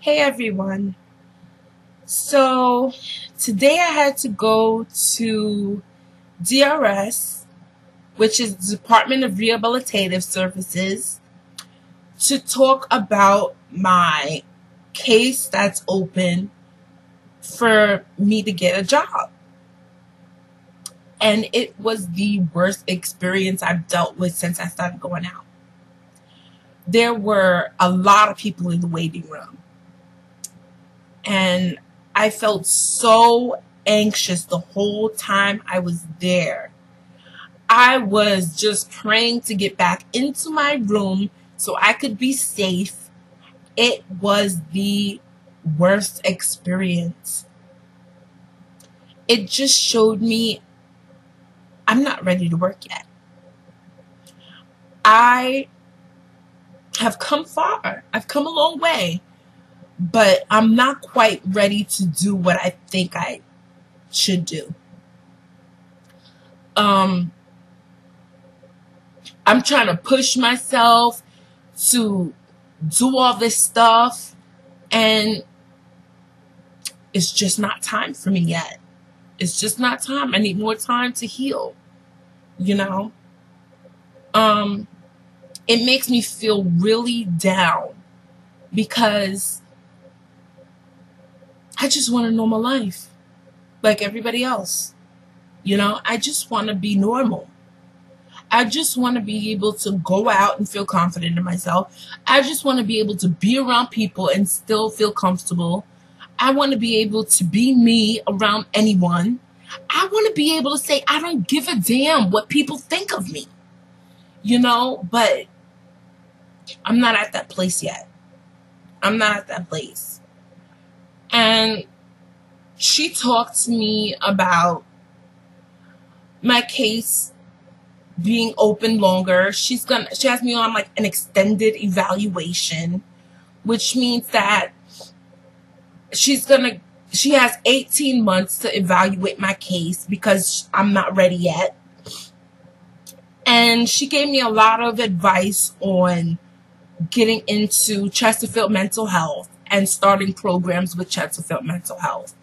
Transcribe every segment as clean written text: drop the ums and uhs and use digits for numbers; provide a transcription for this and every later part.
Hey everyone. So today I had to go to DRS, which is the Department of Rehabilitative Services, to talk about my case that's open for me to get a job. And it was the worst experience I've dealt with since I started going out. There were a lot of people in the waiting room. And I felt so anxious the whole time I was there. I was just praying to get back into my room so I could be safe. It was the worst experience. It just showed me I'm not ready to work yet. I have come far. I've come a long way. But I'm not quite ready to do what I think I should do. I'm trying to push myself to do all this stuff, and it's just not time for me yet. It's just not time. I need more time to heal, you know? It makes me feel really down because I just want a normal life like everybody else. I just want to be normal. I just want to be able to go out and feel confident in myself. I just want to be able to be around people and still feel comfortable. I want to be able to be me around anyone. I want to be able to say, I don't give a damn what people think of me. But I'm not at that place yet. I'm not at that place. And she talked to me about my case being open longer. She has me on like an extended evaluation, which means that she has 18 months to evaluate my case because I'm not ready yet. And she gave me a lot of advice on getting into Chesterfield Mental Health and starting programs with Chesterfield Mental Health.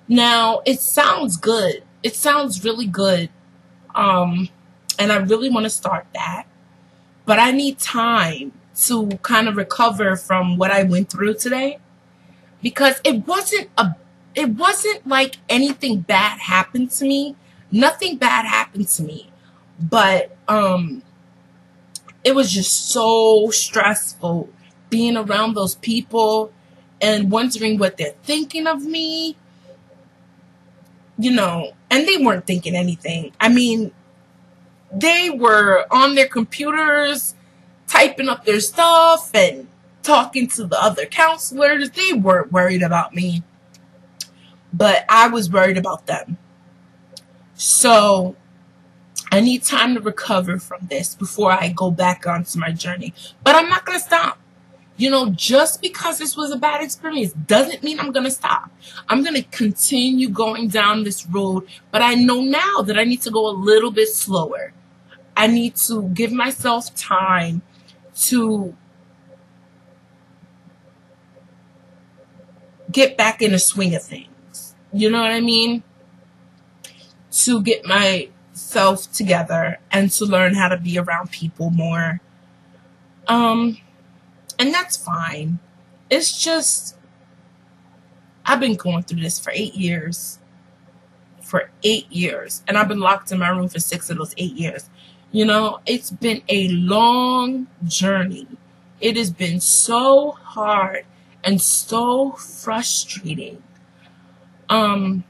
Now, it sounds good. It sounds really good. And I really want to start that. But I need time to kind of recover from what I went through today. Because it wasn't like anything bad happened to me. Nothing bad happened to me. But it was just so stressful being around those people and wondering what they're thinking of me, and they weren't thinking anything. I mean, they were on their computers, typing up their stuff and talking to the other counselors. They weren't worried about me, but I was worried about them. So I need time to recover from this before I go back onto my journey. But I'm not going to stop. Just because this was a bad experience doesn't mean I'm going to stop. I'm going to continue going down this road. But I know now that I need to go a little bit slower. I need to give myself time to get back in the swing of things. You know what I mean? To get myself together and to learn how to be around people more. And that's fine. It's just, I've been going through this for 8 years. For 8 years. And I've been locked in my room for 6 of those 8 years. It's been a long journey. It has been so hard and so frustrating. I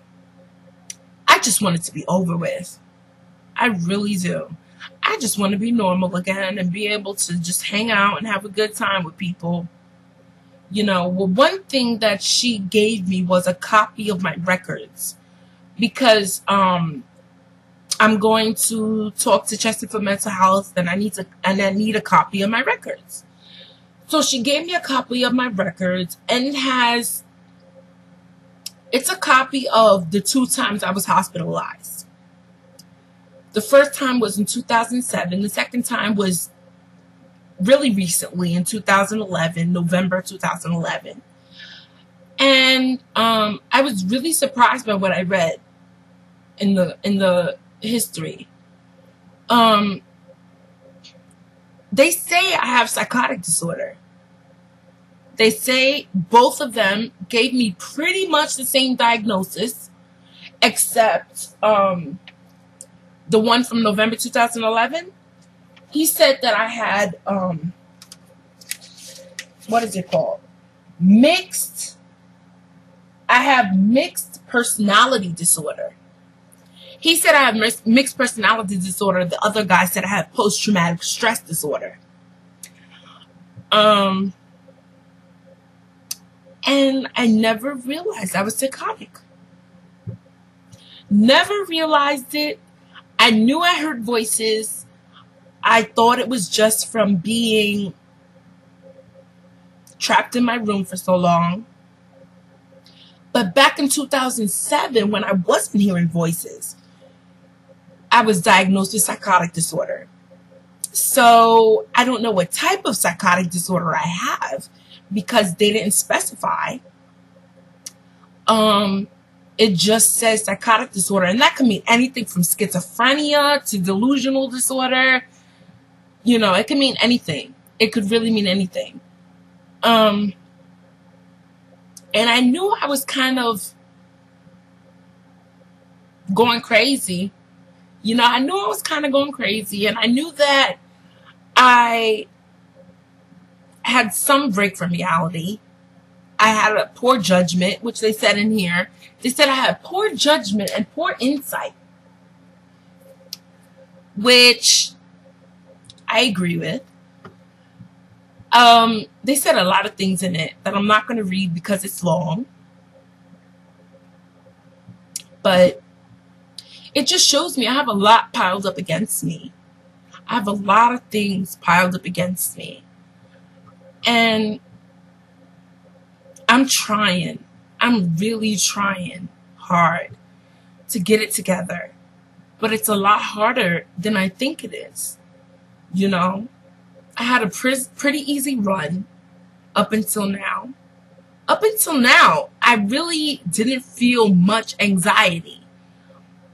just want it to be over with. I really do. I just want to be normal again and be able to just hang out and have a good time with people. One thing that she gave me was a copy of my records because I'm going to talk to Chesterfield Mental Health and I need a copy of my records. So she gave me a copy of my records, and it's a copy of the 2 times I was hospitalized. The first time was in 2007. The second time was really recently in 2011, November 2011. And I was really surprised by what I read in the history. They say I have psychotic disorder. They say both of them gave me pretty much the same diagnosis, except the one from November 2011. He said that I had, what is it called? I have mixed personality disorder. He said I have mixed personality disorder. The other guy said I have post-traumatic stress disorder. And I never realized I was psychotic. Never realized it. I knew I heard voices. I thought it was just from being trapped in my room for so long. But back in 2007, when I wasn't hearing voices, I was diagnosed with psychotic disorder. So I don't know what type of psychotic disorder I have because they didn't specify. It just says psychotic disorder, and that can mean anything from schizophrenia to delusional disorder. You know, it can mean anything. It could really mean anything. And I knew I was kind of going crazy. You know, I knew I was kind of going crazy, and I knew that I had some break from reality. I had a poor judgment, which they said in here. They said I had poor judgment and poor insight, which I agree with. They said a lot of things in it that I'm not going to read because it's long. But it just shows me I have a lot piled up against me. I have a lot of things piled up against me. And I'm trying. I'm really trying hard to get it together. But it's a lot harder than I think it is. You know, I had a pretty easy run up until now. Up until now, I really didn't feel much anxiety.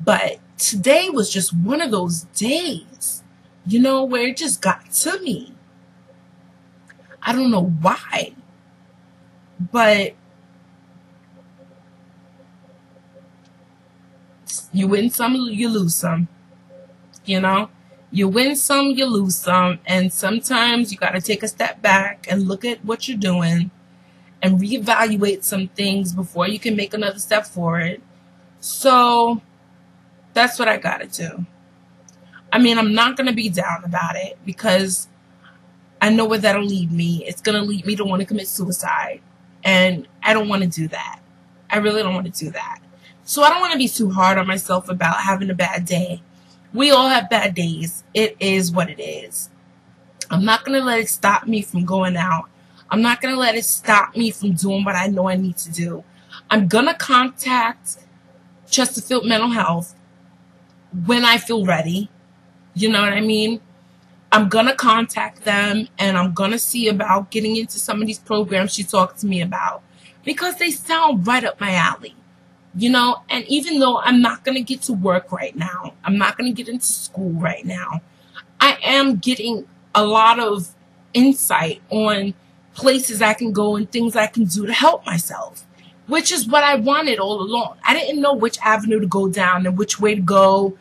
But today was just one of those days, you know, where it just got to me. I don't know why. But you win some, you lose some. You know? You win some, you lose some. And sometimes you got to take a step back and look at what you're doing and reevaluate some things before you can make another step forward. So that's what I got to do. I mean, I'm not going to be down about it because I know where that'll lead me. It's going to lead me to want to commit suicide. And I don't want to do that. I really don't want to do that. So I don't want to be too hard on myself about having a bad day. We all have bad days. It is what it is. I'm not going to let it stop me from going out. I'm not going to let it stop me from doing what I know I need to do. I'm going to contact Chesterfield Mental Health when I feel ready. You know what I mean? I'm going to contact them and I'm going to see about getting into some of these programs she talked to me about because they sound right up my alley. You know, and even though I'm not going to get to work right now, I'm not going to get into school right now, I am getting a lot of insight on places I can go and things I can do to help myself, which is what I wanted all along. I didn't know which avenue to go down and which way to go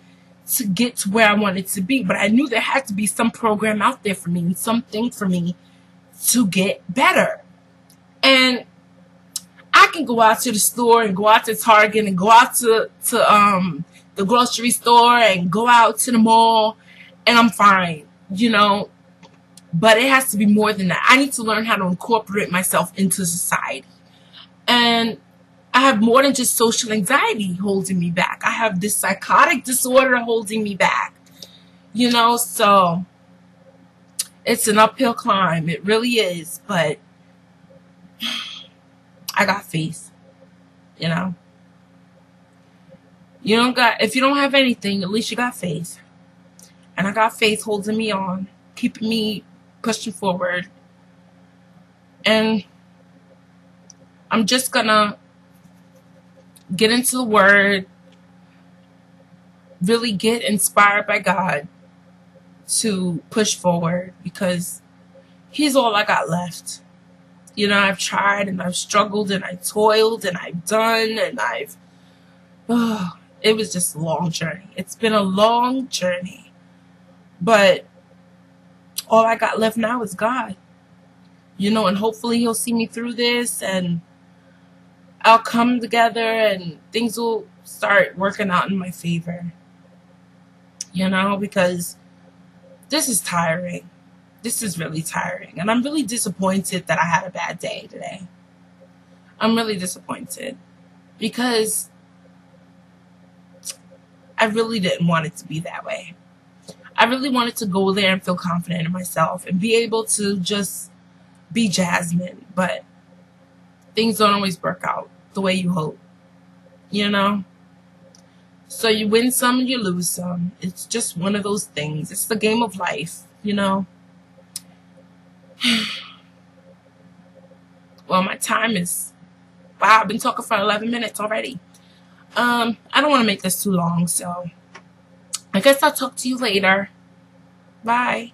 to get to where I wanted to be, but I knew there had to be some program out there for me and something for me to get better. And I can go out to the store and go out to Target and go out to the grocery store and go out to the mall and I'm fine, you know, but it has to be more than that. I need to learn how to incorporate myself into society. And I have more than just social anxiety holding me back. I have this psychotic disorder holding me back, you know, so it's an uphill climb. It really is, but I got faith, you know. If you don't have anything, at least you got faith. And I got faith holding me on, keeping me pushing forward. And I'm just gonna get into the Word, really get inspired by God to push forward, because He's all I got left. You know, I've tried and I've struggled and I toiled and I've done and it was just a long journey. It's been a long journey. But all I got left now is God. You know, and hopefully He'll see me through this and I'll come together and things will start working out in my favor. You know, because this is tiring. This is really tiring. And I'm really disappointed that I had a bad day today. I'm really disappointed because I really didn't want it to be that way. I really wanted to go there and feel confident in myself and be able to just be Jasmine. But things don't always work out the way you hope, you know? So you win some and you lose some. It's just one of those things. It's the game of life, you know? Well, my time is, wow, I've been talking for 11 minutes already. I don't want to make this too long, so I guess I'll talk to you later. Bye.